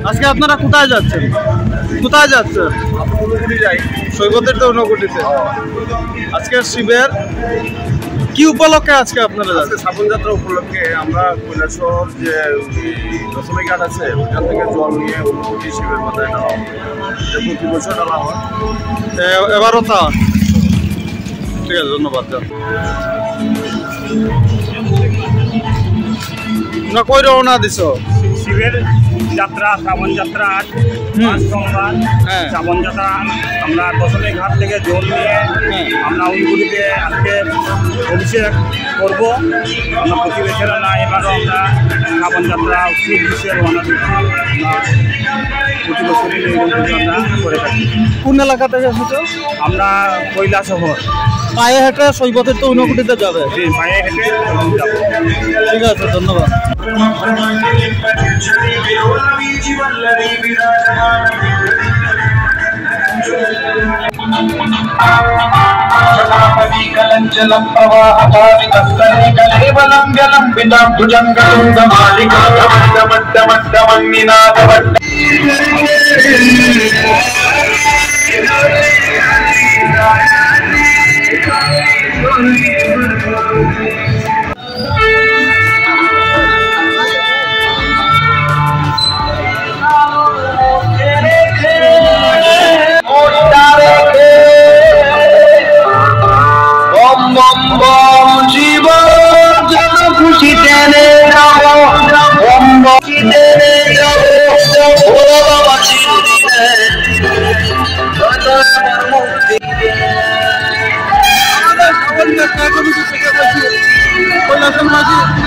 আজকে আপনারা কোথায় যাচ্ছেন? কোথায় যাচ্ছেন? সৈকতের তো ঊনকোটিতে। আজকে শিবের কি উপলক্ষে আজকে আপনারা যাচ্ছেন? শ্রাবণ যাত্রা উপলক্ষে আমরা কৈলাসহর যে দশমী ঘাট আছে ওইখান থেকে জল নিয়ে ঊনকোটি শিবের মাথায় ঢালা হয়। প্রতি বছর ঢালা হয়, এবারও তা। ঠিক আছে, ধন্যবাদ। না কই রওনা দিছ? শিবের যাত্রা শ্রাবণ যাত্রা আজ সোমবার। শ্রাবণ যাত্রা আমরা দশমী ঘাট থেকে জল নিয়ে আমরা ঊনকোটিতে আজকে অভিষেক করবো। আমরা প্রতি বছর না, এবারও আমরা শ্রাবণ যাত্রা উদ্দেশ্যে রওনা দিচ্ছি। প্রতি বছরই আমরা করে থাকি। কোন এলাকা থেকে এসেছো? আমরা কৈলাসহর। পায়ে হেঁটে সৈকতের তো ঊনকোটিতে যাবে? পায়ে হেঁটে যাবো। ঠিক আছে, ধন্যবাদ। कलंचलं प्रवाहपावितस्तरेकलेवलं व्यलम्बितां भुजङ्गतुङ्गमालिकामड्डमड्डमड्डमन्निनादवड्ड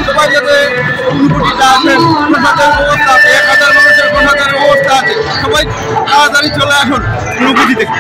সবাই যাতে ঊনকোটিতে আসেন, প্রসাদের ব্যবস্থা আছে, 1000 মানুষের প্রসাদের ব্যবস্থা আছে। সবাই তাড়াতাড়ি চলে আসুন ঊনকোটি থেকে।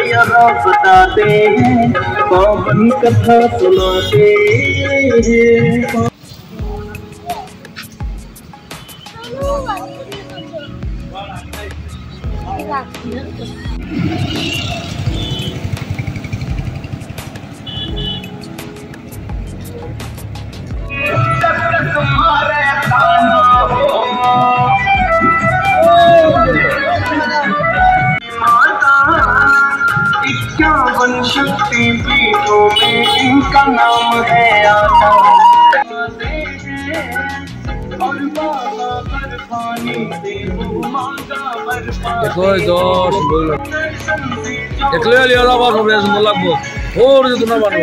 यहाँ बताते हैं, कौन कथा सुनाते हैं। शक्ति पीठों में इनका नाम है आता और बाबा बर्फानी से वो मांगा बर्फानी। देखो दोस्त बोल देखले लिया बाबा सब ऐसे बोला वो और जो तुम ना मानो।